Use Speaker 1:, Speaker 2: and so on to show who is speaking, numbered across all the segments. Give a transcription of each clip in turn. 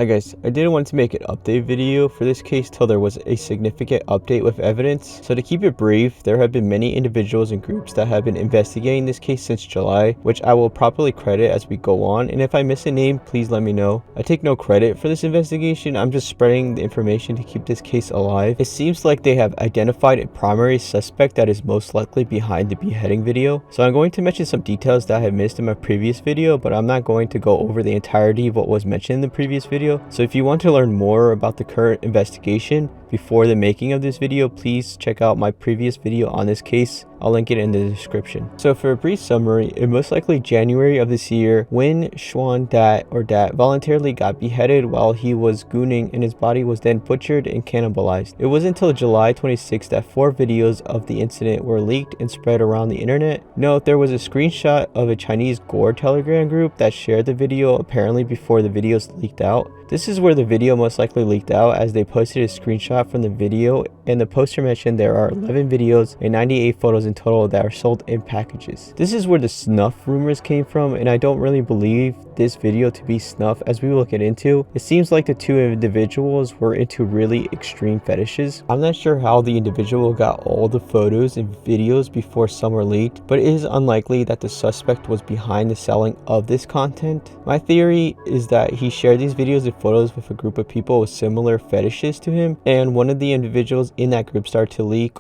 Speaker 1: Hi guys, I didn't want to make an update video for this case till there was a significant update with evidence. So to keep it brief, there have been many individuals and groups that have been investigating this case since July, which I will properly credit as we go on, and if I miss a name, please let me know. I take no credit for this investigation, I'm just spreading the information to keep this case alive. It seems like they have identified a primary suspect that is most likely behind the beheading video. So I'm going to mention some details that I have missed in my previous video, but I'm not going to go over the entirety of what was mentioned in the previous video. So if you want to learn more about the current investigation before the making of this video, please check out my previous video on this case. I'll link it in the description. So for a brief summary, in most likely January of this year, Nguyen Xuan Dat voluntarily got beheaded while he was gooning, and his body was then butchered and cannibalized. It wasn't until July 26 that 4 videos of the incident were leaked and spread around the internet. Note, there was a screenshot of a Chinese Gore Telegram group that shared the video apparently before the videos leaked out. This is where the video most likely leaked out, as they posted a screenshot from the video, and the poster mentioned there are 11 videos and 98 photos in total that are sold in packages. This is where the snuff rumors came from, and I don't really believe this video to be snuff, as we will get into. It seems like the 2 individuals were into really extreme fetishes. I'm not sure how the individual got all the photos and videos before some were leaked, but it is unlikely that the suspect was behind the selling of this content. My theory is that he shared these videos and photos with a group of people with similar fetishes to him, and one of the individuals in that group started to leak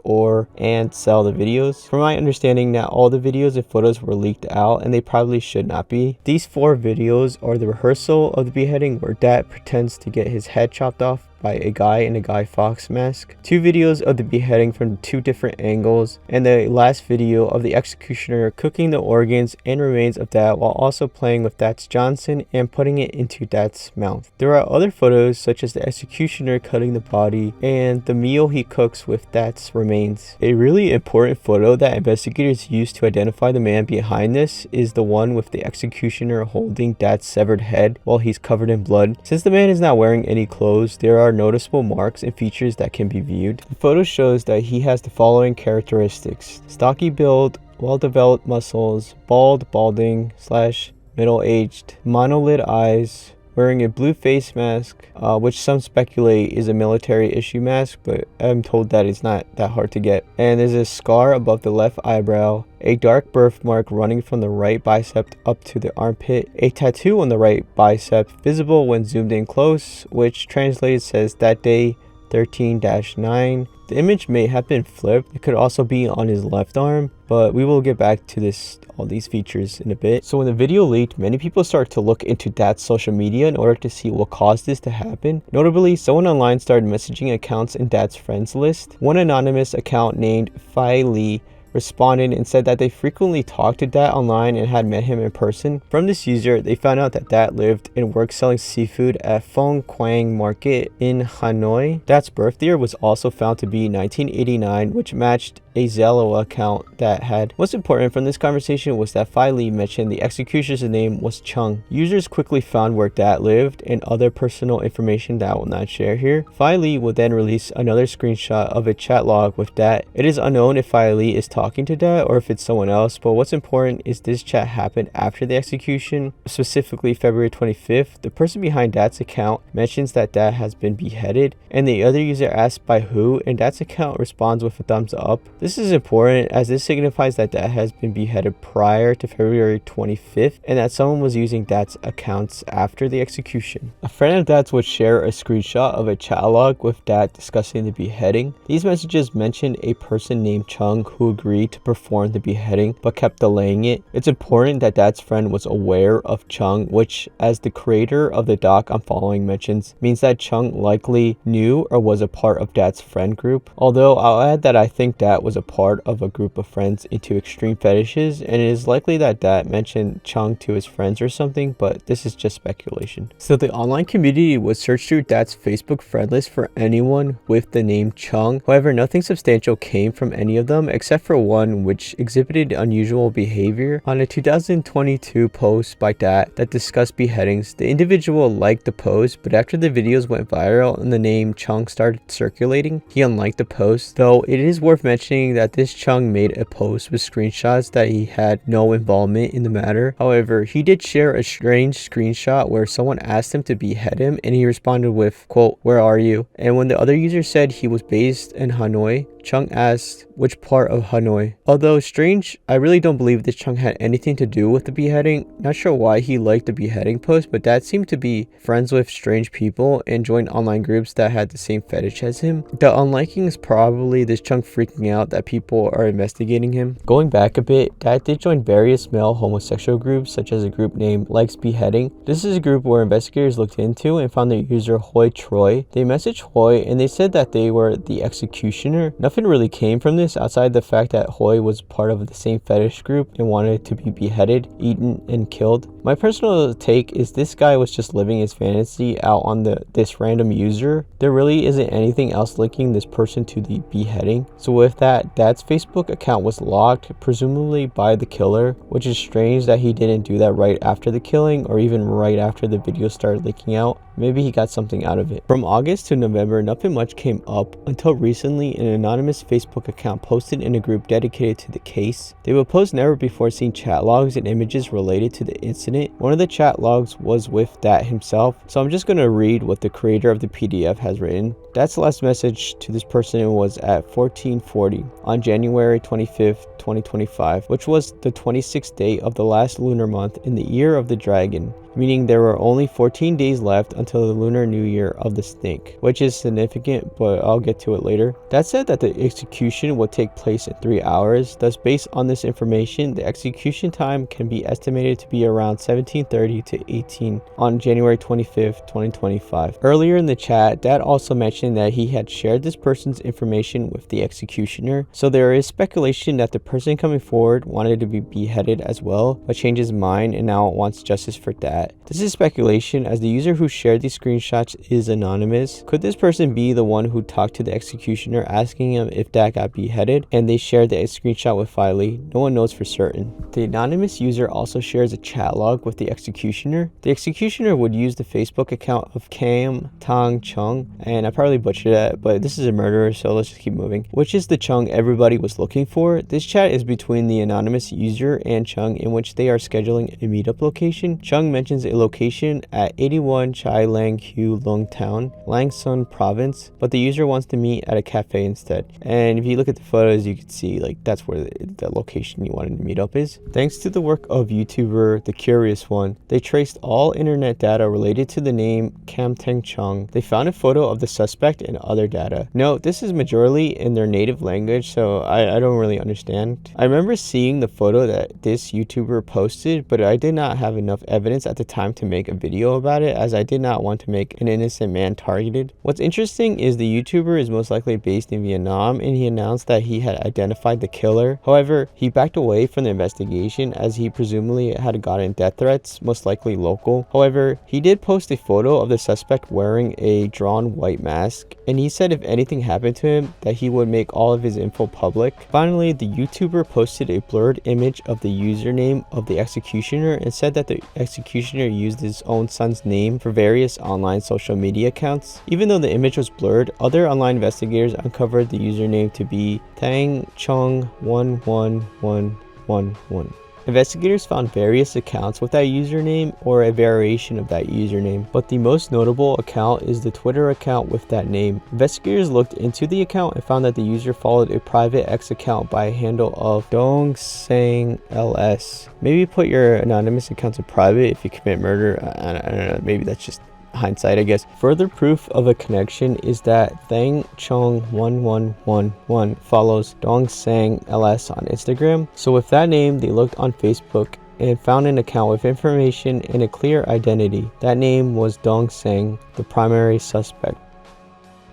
Speaker 1: and sell the videos. From my understanding, not all the videos and photos were leaked out, and they probably should not be. These 4 videos are the rehearsal of the beheading, where Dat pretends to get his head chopped off by a guy in a Guy Fawkes mask, 2 videos of the beheading from 2 different angles, and the last video of the executioner cooking the organs and remains of Dat while also playing with Dat's Johnson and putting it into Dat's mouth. There are other photos such as the executioner cutting the body and the meal he cooks with Dat's remains. A really important photo that investigators used to identify the man behind this is the one with the executioner holding Dat's severed head while he's covered in blood. Since the man is not wearing any clothes, there are noticeable marks and features that can be viewed. The photo shows that he has the following characteristics: stocky build, well-developed muscles, balding / middle-aged, monolid eyes, wearing a blue face mask, which some speculate is a military issue mask, but I'm told that it's not that hard to get. And there's a scar above the left eyebrow, a dark birthmark running from the right bicep up to the armpit, a tattoo on the right bicep visible when zoomed in close, which translated says that day 13-9. The image may have been flipped. It could also be on his left arm, but we will get back to all these features in a bit. So when the video leaked, many people started to look into Dat's social media in order to see what caused this to happen. Notably, someone online started messaging accounts in Dat's friends list. One anonymous account named Phi Lee responded and said that they frequently talked to Dat online and had met him in person. From this user, they found out that Dat lived and worked selling seafood at Phong Quang Market in Hanoi. Dat's birth year was also found to be 1989, which matched a Zello account that had. What's important from this conversation was that Phi Lee mentioned the executioner's name was Chung. Users quickly found where Dat lived and other personal information that I will not share here. Phi Lee will then release another screenshot of a chat log with Dat. It is unknown if Phi Lee is talking to Dat or if it's someone else, but what's important is this chat happened after the execution, specifically February 25th. The person behind Dat's account mentions that Dat has been beheaded, and the other user asks by who, and Dat's account responds with a thumbs up. This is important as this signifies that Dat has been beheaded prior to February 25th and that someone was using Dat's accounts after the execution. A friend of Dat's would share a screenshot of a chat log with Dat discussing the beheading. These messages mentioned a person named Chung who agreed to perform the beheading but kept delaying it. It's important that Dat's friend was aware of Chung, which, as the creator of the doc I'm following mentions, means that Chung likely knew or was a part of Dat's friend group. Although I'll add that I think Dat was a part of a group of friends into extreme fetishes, and it is likely that Dat mentioned Chung to his friends or something, but this is just speculation. So the online community would search through Dat's Facebook friend list for anyone with the name Chung. However, nothing substantial came from any of them except for one, which exhibited unusual behavior. On a 2022 post by Dat that discussed beheadings, the individual liked the post, but after the videos went viral and the name Chung started circulating, he unliked the post. Though it is worth mentioning that this Chung made a post with screenshots that he had no involvement in the matter. However, he did share a strange screenshot where someone asked him to behead him, and he responded with, quote, "Where are you?" And when the other user said he was based in Hanoi, Chung asked which part of Hanoi. Although strange, I really don't believe this Chung had anything to do with the beheading. Not sure why he liked the beheading post, but Dad seemed to be friends with strange people and joined online groups that had the same fetish as him. The unliking is probably this Chung freaking out that people are investigating him. Going back a bit, Dad did join various male homosexual groups, such as a group named Likes Beheading. This is a group where investigators looked into and found the user Hoi Troy. They messaged Hoi and they said that they were the executioner. Nothing really came from this outside the fact that Hoi was part of the same fetish group and wanted to be beheaded, eaten, and killed. My personal take is this guy was just living his fantasy out on this random user. There really isn't anything else linking this person to the beheading. So with that, Dad's Facebook account was locked, presumably by the killer, which is strange that he didn't do that right after the killing or even right after the video started leaking out. Maybe he got something out of it. From August to November, nothing much came up until recently an anonymous Facebook account posted in a group dedicated to the case. They would post never before seen chat logs and images related to the incident. One of the chat logs was with Dat himself, so I'm just going to read what the creator of the PDF has written. Dat's last message to this person was at 1440 on January 25th, 2025, which was the 26th day of the last lunar month in the year of the dragon, meaning there were only 14 days left until the lunar new year of the snake, which is significant, but I'll get to it later. That said that the execution would take place in 3 hours. Thus, based on this information, the execution time can be estimated to be around 17:30 to 18 on January 25th, 2025. Earlier in the chat, Dad also mentioned that he had shared this person's information with the executioner, so there is speculation that the person coming forward wanted to be beheaded as well, but changed his mind and now wants justice for Dad. This is speculation as the user who shared these screenshots is anonymous. Could this person be the one who talked to the executioner asking him if Dad got beheaded and they shared the screenshot with Filey? No one knows for certain. The anonymous user also shares a chat log with the executioner. The executioner would use the Facebook account of Cam Tong Chung, and I probably butchered that, but this is a murderer, so let's just keep moving, which is the Chung everybody was looking for. This chat is between the anonymous user and Chung, in which they are scheduling a meetup location. Chung mentions a location at 81 Chai Lang Hu Lung Town, Lang Son Province, but the user wants to meet at a cafe instead. And if you look at the photos, you can see like that's where the location you wanted to meet up is. Thanks to the work of YouTuber The Curious One, they traced all internet data related to the name Cam Teng Chung. They found a photo of the suspect and other data. Note, this is majorly in their native language, so I don't really understand. I remember seeing the photo that this YouTuber posted, but I did not have enough evidence at the time to make a video about it, as I did not want to make an innocent man targeted. What's interesting is the YouTuber is most likely based in Vietnam, and he announced that he had identified the killer. However, he backed away from the investigation as he presumably had gotten death threats, most likely local. However, he did post a photo of the suspect wearing a drawn white mask, and he said if anything happened to him that he would make all of his info public. Finally, the YouTuber posted a blurred image of the username of the executioner and said that the executioner used his own son's name for various online social media accounts. Even though the image was blurred, other online investigators uncovered the username to be Tang Chung 11111. Investigators found various accounts with that username or a variation of that username, but the most notable account is the Twitter account with that name. Investigators looked into the account and found that the user followed a private X account by a handle of Doan Sang LS. Maybe put your anonymous accounts in private if you commit murder. I don't know, maybe that's just hindsight, I guess. Further proof of a connection is that Thang Chung 1111 follows Dong Sang LS on Instagram. So with that name, they looked on Facebook and found an account with information and a clear identity. That name was Dong Sang, the primary suspect.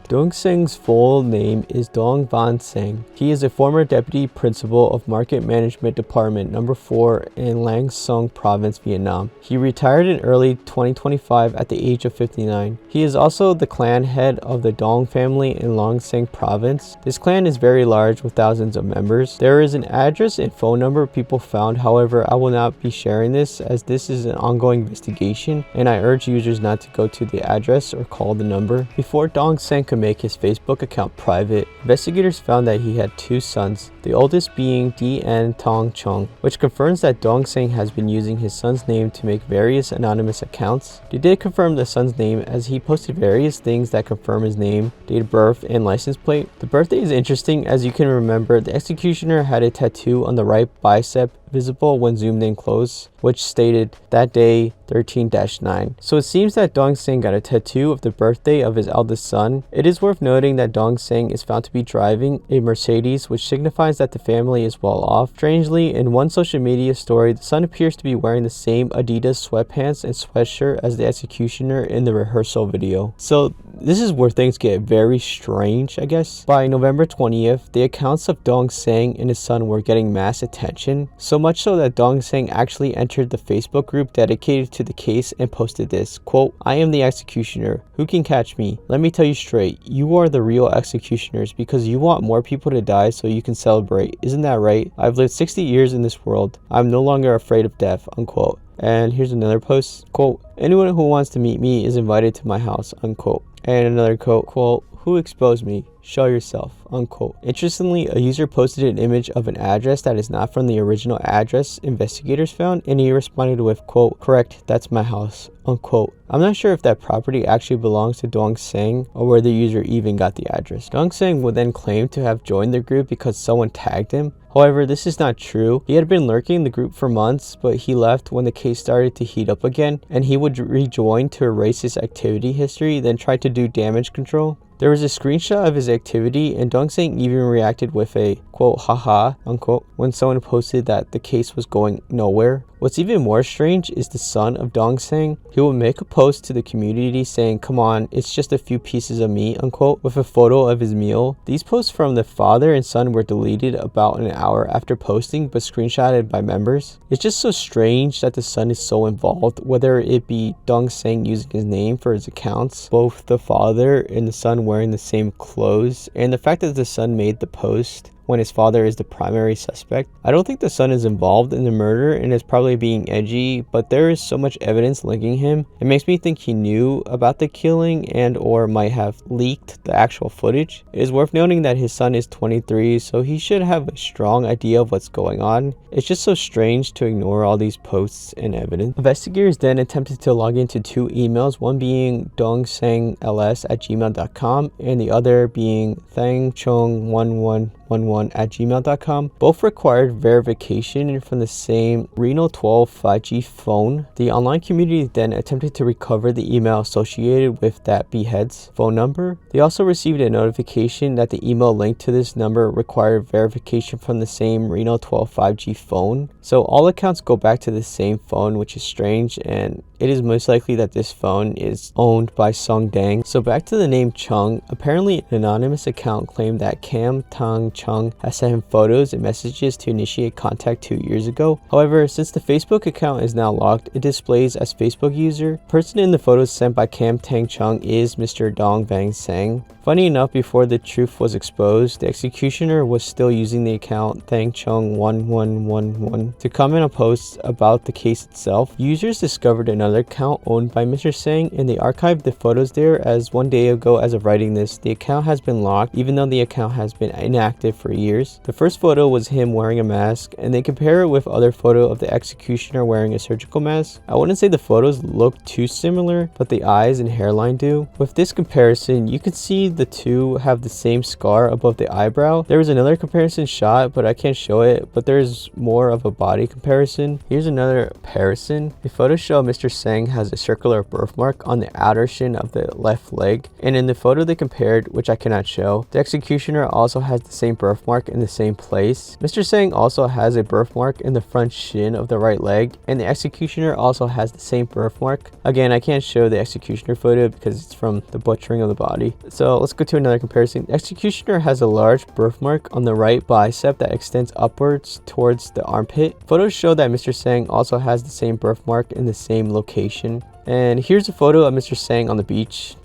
Speaker 1: Doan Sang's full name is Doan Van Sang. He is a former deputy principal of Market Management Department No. 4 in Lang Sung Province, Vietnam. He retired in early 2025 at the age of 59. He is also the clan head of the Doan family in Lang Sung Province. This clan is very large with thousands of members. There is an address and phone number people found, however, I will not be sharing this as this is an ongoing investigation and I urge users not to go to the address or call the number. Before Doan Sang could make his Facebook account private, investigators found that he had 2 sons, the oldest being D.N. Tong Chung, which confirms that Doan Sang has been using his son's name to make various anonymous accounts. They did confirm the son's name as he posted various things that confirm his name, date of birth, and license plate. The birthday is interesting as you can remember the executioner had a tattoo on the right bicep visible when zoomed in close, which stated that day 13-9. So it seems that Doan Sang got a tattoo of the birthday of his eldest son. It is worth noting that Doan Sang is found to be driving a Mercedes, which signifies that the family is well off. Strangely, in one social media story, the son appears to be wearing the same Adidas sweatpants and sweatshirt as the executioner in the rehearsal video. So this is where things get very strange, I guess. By November 20th, the accounts of Doan Sang and his son were getting mass attention, so much so that Doan Sang actually entered the Facebook group dedicated to the case and posted this, quote, "I am the executioner. Who can catch me? Let me tell you straight, you are the real executioners because you want more people to die so you can celebrate. Isn't that right? I've lived 60 years in this world. I'm no longer afraid of death," unquote. And here's another post, quote, "Anyone who wants to meet me is invited to my house," unquote. And another quote, "Who exposed me? Show yourself," unquote. Interestingly, a user posted an image of an address that is not from the original address investigators found, and he responded with, quote, "Correct, that's my house," unquote. I'm not sure if that property actually belongs to Doan Sang or where the user even got the address. Doan Sang would then claim to have joined the group because someone tagged him. However, this is not true. He had been lurking in the group for months, but he left when the case started to heat up again, and he would rejoin to erase his activity history, then try to do damage control. There was a screenshot of his activity, and Doan Sang even reacted with a, quote, "haha," unquote, when someone posted that the case was going nowhere. What's even more strange is the son of Doan Sang. He will make a post to the community saying, "Come on, it's just a few pieces of meat," unquote, with a photo of his meal. These posts from the father and son were deleted about an hour after posting, but screenshotted by members. It's just so strange that the son is so involved, whether it be Doan Sang using his name for his accounts, both the father and the son wearing the same clothes, and the fact that the son made the post when his father is the primary suspect. I don't think the son is involved in the murder and is probably being edgy, but there is so much evidence linking him. It makes me think he knew about the killing and or might have leaked the actual footage. It is worth noting that his son is 23, so he should have a strong idea of what's going on. It's just so strange to ignore all these posts and evidence. Investigators then attempted to log into 2 emails, one being dongsangls@gmail.com and the other being thangchung1111@gmail.com. Both required verification from the same Reno 12 5G phone. The online community then attempted to recover the email associated with that behead's phone number. They also received a notification that the email linked to this number required verification from the same Reno 12 5G phone. So all accounts go back to the same phone, which is strange, and it is most likely that this phone is owned by Sung Dang. So back to the name Chung. Apparently an anonymous account claimed that Cam Tang Chung has sent him photos and messages to initiate contact 2 years ago. However, since the Facebook account is now locked, it displays as Facebook user. The person in the photos sent by Cam Tang Chung is Mr. Doan Van Sang. Funny enough, before the truth was exposed, the executioner was still using the account thangchung1111 to comment on posts about the case itself. Users discovered another account owned by Mr. Sang and they archived the photos there, as 1 day ago as of writing this, the account has been locked even though the account has been inactive for years. The first photo was him wearing a mask, and they compare it with other photo of the executioner wearing a surgical mask. I wouldn't say the photos look too similar, but the eyes and hairline do. With this comparison, you can see the two have the same scar above the eyebrow. There is another comparison shot, but I can't show it, but there's more of a body comparison. Here's another comparison. The photos show Mr. Sang has a circular birthmark on the outer shin of the left leg, and in the photo they compared, which I cannot show, the executioner also has the same birthmark in the same place. Mr. Sang also has a birthmark in the front shin of the right leg, and the executioner also has the same birthmark. Again, I can't show the executioner photo because it's from the butchering of the body. So let's go to another comparison. Executioner has a large birthmark on the right bicep that extends upwards towards the armpit. Photos show that Mr. Sang also has the same birthmark in the same location. And here's a photo of Mr. Sang on the beach.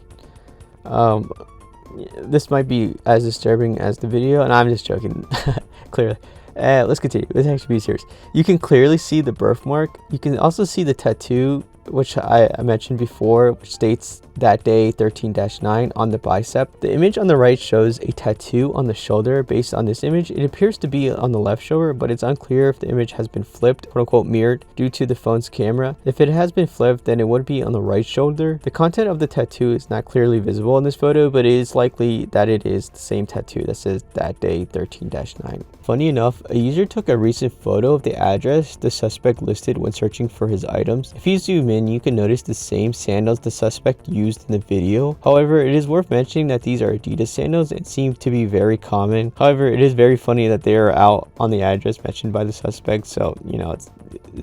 Speaker 1: This might be as disturbing as the video, and I'm just joking. Clearly. Let's continue. Let's actually be serious. You can clearly see the birthmark. You can also see the tattoo, which I mentioned before, which states that day 13-9 on the bicep. The image on the right shows a tattoo on the shoulder. Based on this image, it appears to be on the left shoulder, but it's unclear if the image has been flipped, quote unquote mirrored, due to the phone's camera. If it has been flipped, then it would be on the right shoulder. The content of the tattoo is not clearly visible in this photo, but it is likely that it is the same tattoo that says that day 13-9. Funny enough, a user took a recent photo of the address the suspect listed when searching for his items. If you zoom in, you can notice the same sandals the suspect used in the video. However, it is worth mentioning that these are Adidas sandals and seem to be very common. However, it is very funny that they are out on the address mentioned by the suspect. So, you know,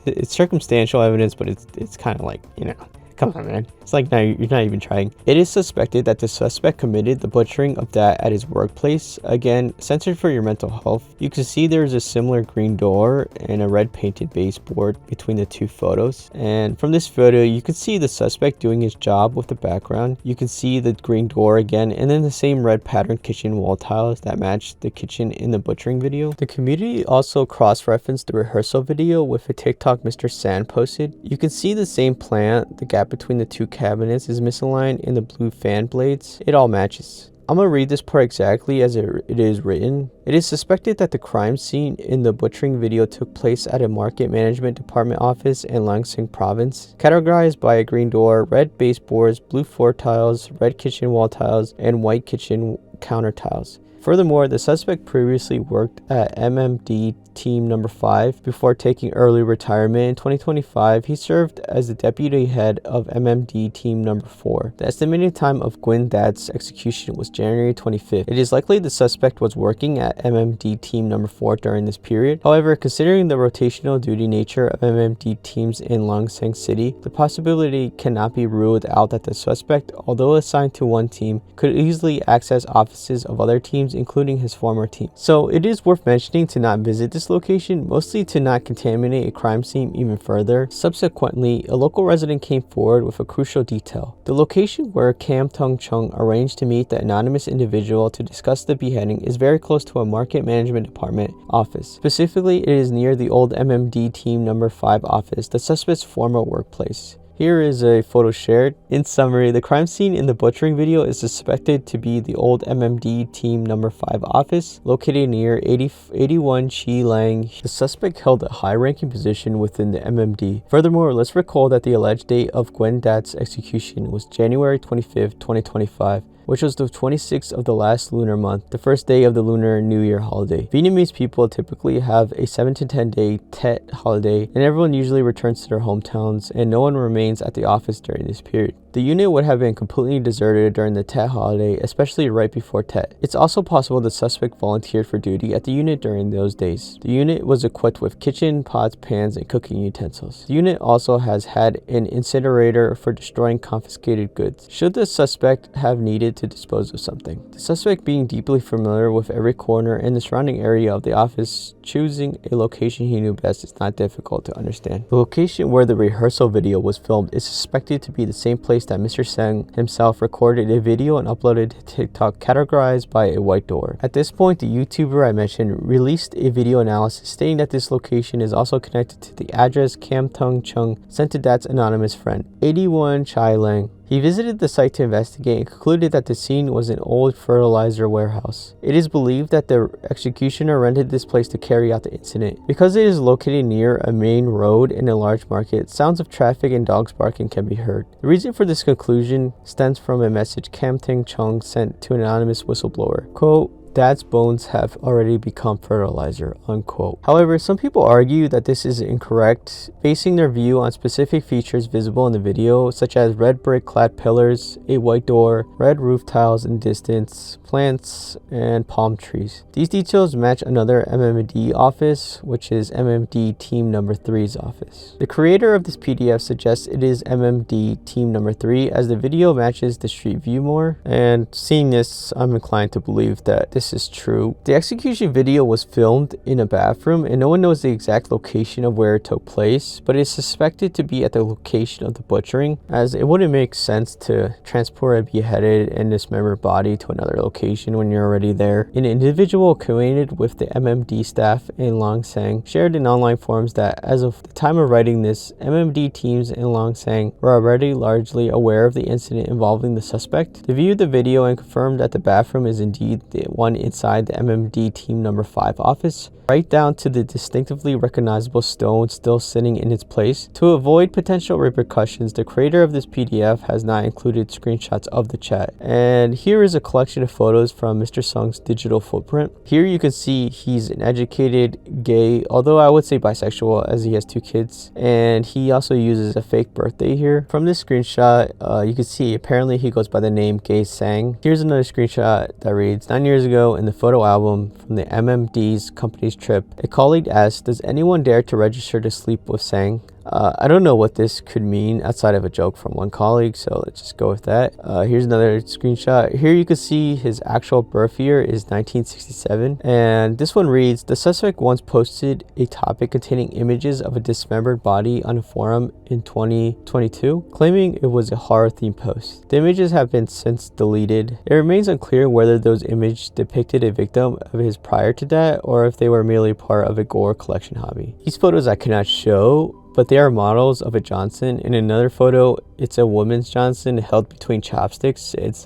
Speaker 1: it's circumstantial evidence, but it's kind of like, you know, come on, man. It's like, no, you're not even trying. It is suspected that the suspect committed the butchering of that at his workplace. Again, censored for your mental health. You can see there's a similar green door and a red painted baseboard between the two photos. And from this photo, you can see the suspect doing his job with the background. You can see the green door again, and then the same red patterned kitchen wall tiles that match the kitchen in the butchering video. The community also cross-referenced the rehearsal video with a TikTok Mr. Sang posted. You can see the same plant, the gap between the two cabinets is misaligned in the blue fan blades. It all matches. I'm gonna read this part exactly as it is written. It is suspected that the crime scene in the butchering video took place at a market management department office in Langsing province, categorized by a green door, red baseboards, blue floor tiles, red kitchen wall tiles, and white kitchen counter tiles. Furthermore, the suspect previously worked at MMD Team Number 5 before taking early retirement. In 2025, he served as the deputy head of MMD Team Number 4. The estimated time of Nguyen Dat's execution was January 25th. It is likely the suspect was working at MMD Team Number 4 during this period. However, considering the rotational duty nature of MMD teams in Langsang City, the possibility cannot be ruled out that the suspect, although assigned to one team, could easily access offices of other teams, including his former team. So it is worth mentioning to not visit this location, mostly to not contaminate a crime scene even further. Subsequently, a local resident came forward with a crucial detail. The location where Kam Tung Chung arranged to meet the anonymous individual to discuss the beheading is very close to a market management department office. Specifically, it is near the old MMD Team Number 5 office, the suspect's former workplace. Here is a photo shared. In summary, the crime scene in the butchering video is suspected to be the old MMD Team Number 5 office, located near 81 Chi Lang. The suspect held a high-ranking position within the MMD. Furthermore, let's recall that the alleged date of Nguyen Dat's execution was January 25th, 2025. Which was the 26th of the last lunar month, the first day of the Lunar New Year holiday. Vietnamese people typically have a 7 to 10 day Tet holiday, and everyone usually returns to their hometowns, and no one remains at the office during this period. The unit would have been completely deserted during the Tet holiday, especially right before Tet. It's also possible the suspect volunteered for duty at the unit during those days. The unit was equipped with kitchen, pots, pans, and cooking utensils. The unit also has had an incinerator for destroying confiscated goods, should the suspect have needed to dispose of something. The suspect, being deeply familiar with every corner and the surrounding area of the office, choosing a location he knew best is not difficult to understand. The location where the rehearsal video was filmed is suspected to be the same place that Mr. Sang himself recorded a video and uploaded to TikTok, categorized by a white door. At this point, the YouTuber I mentioned released a video analysis stating that this location is also connected to the address Kam Tung Chung sent to Dat's anonymous friend, 81 Chai Lang. He visited the site to investigate and concluded that the scene was an old fertilizer warehouse. It is believed that the executioner rented this place to carry out the incident. Because it is located near a main road in a large market, sounds of traffic and dogs barking can be heard. The reason for this conclusion stems from a message Kam Ting Chung sent to an anonymous whistleblower. Quote, Dad's bones have already become fertilizer, unquote. However, some people argue that this is incorrect, basing their view on specific features visible in the video, such as red brick clad pillars, a white door, red roof tiles in distance, plants, and palm trees. These details match another MMD office, which is MMD Team Number 3's office. The creator of this PDF suggests it is MMD Team Number 3 as the video matches the street view more, and seeing this, I'm inclined to believe that this is true. The execution video was filmed in a bathroom, and no one knows the exact location of where it took place, but it is suspected to be at the location of the butchering, as it wouldn't make sense to transport a beheaded and dismembered body to another location when you're already there. An individual acquainted with the MMD staff in Long Sang shared in online forums that as of the time of writing this, MMD teams in Long Sang were already largely aware of the incident involving the suspect. They viewed the video and confirmed that the bathroom is indeed the one inside the MMD Team Number 5 office, right down to the distinctively recognizable stone still sitting in its place. To avoid potential repercussions, the creator of this PDF has not included screenshots of the chat. And here is a collection of photos from Mr. Sung's digital footprint. Here you can see he's an educated, gay, although I would say bisexual, as he has 2 kids, and he also uses a fake birthday here. From this screenshot, you can see apparently he goes by the name Gay Sang. Here's another screenshot that reads, 9 years ago in the photo album from the MMD's company's trip, a colleague asked, does anyone dare to register to sleep with Sang? I don't know what this could mean outside of a joke from one colleague, so let's just go with that. Here's another screenshot. Here you can see his actual birth year is 1967, and this one reads, the suspect once posted a topic containing images of a dismembered body on a forum in 2022, claiming it was a horror-themed post. The images have been since deleted. It remains unclear whether those images depicted a victim of his prior to that, or if they were merely part of a gore collection hobby. These photos I cannot show, but they are models of a Johnson. In another photo, it's a woman's Johnson held between chopsticks. It's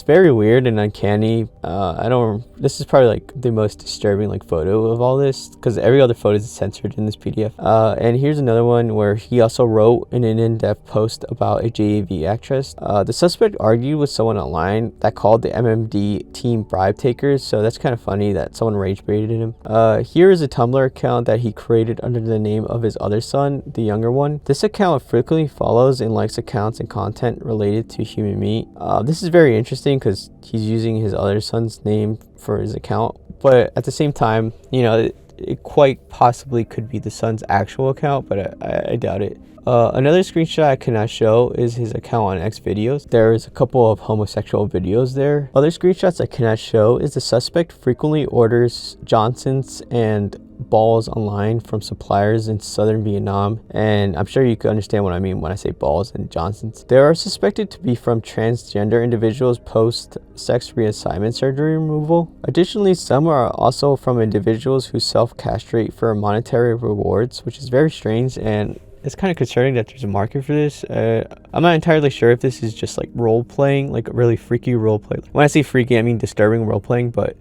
Speaker 1: very weird and uncanny. This is probably like the most disturbing photo of all this, because every other photo is censored in this PDF. And here's another one where he also wrote in an in-depth post about a JAV actress. The suspect argued with someone online that called the MMD team bribe takers, so that's kind of funny that someone rage baited him. Here is a Tumblr account that he created under the name of his other son, the younger one. This account frequently follows and likes accounts and content related to human meat. This is very interesting because he's using his other son's name for his account, but at the same time, it quite possibly could be the son's actual account, but I doubt it. Another screenshot I cannot show is his account on X videos. There is a couple of homosexual videos there. Other screenshots I cannot show is the suspect frequently orders Johnsons and balls online from suppliers in southern Vietnam, and I'm sure you can understand what I mean when I say balls and Johnsons. They are suspected to be from transgender individuals post-sex reassignment surgery removal. Additionally, some are also from individuals who self-castrate for monetary rewards, which is very strange, and it's kind of concerning that there's a market for this. I'm not entirely sure if this is just role playing, really freaky role play. When I say freaky, I mean disturbing role playing, but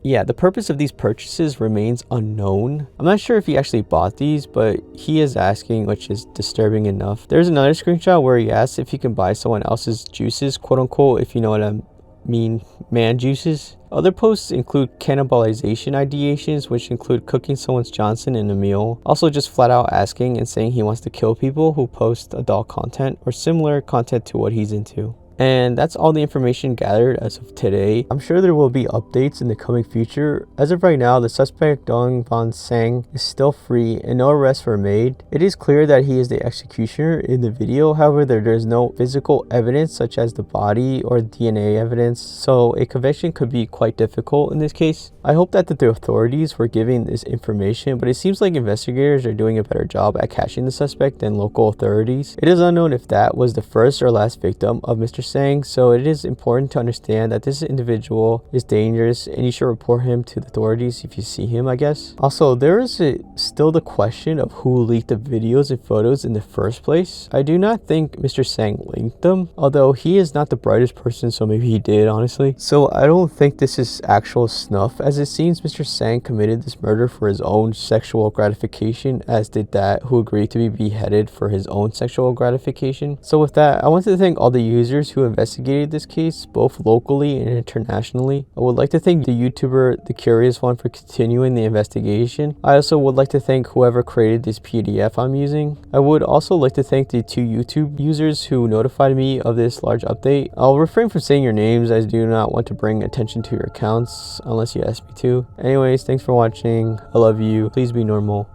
Speaker 1: yeah, the purpose of these purchases remains unknown. I'm not sure if he actually bought these, but he is asking, which is disturbing enough. There's another screenshot where he asks if he can buy someone else's juices, quote unquote, if you know what I mean, man juices. Other posts include cannibalization ideations, which include cooking someone's Johnson in a meal. Also just flat out asking and saying he wants to kill people who post adult content or similar content to what he's into. And that's all the information gathered as of today. I'm sure there will be updates in the coming future. As of right now, the suspect Doan Van Sang is still free and no arrests were made. It is clear that he is the executioner in the video. However, there's no physical evidence such as the body or DNA evidence, so a conviction could be quite difficult in this case. I hope that the authorities were giving this information, but it seems like investigators are doing a better job at catching the suspect than local authorities. It is unknown if that was the first or last victim of Mr. Sang, so it is important to understand that this individual is dangerous and you should report him to the authorities if you see him, I guess. Also, there is still the question of who leaked the videos and photos in the first place. I do not think Mr. Sang linked them, although he is not the brightest person, so maybe he did, honestly. So I don't think this is actual snuff, as it seems Mr. Sang committed this murder for his own sexual gratification, as did that who agreed to be beheaded for his own sexual gratification. So with that, I want to thank all the users who investigated this case, both locally and internationally. I would like to thank the YouTuber The Curious One for continuing the investigation. I also would like to thank whoever created this PDF I'm using. I would also like to thank the 2 YouTube users who notified me of this large update. I'll refrain from saying your names as I do not want to bring attention to your accounts unless you ask me to. Anyways, thanks for watching. I love you. Please be normal.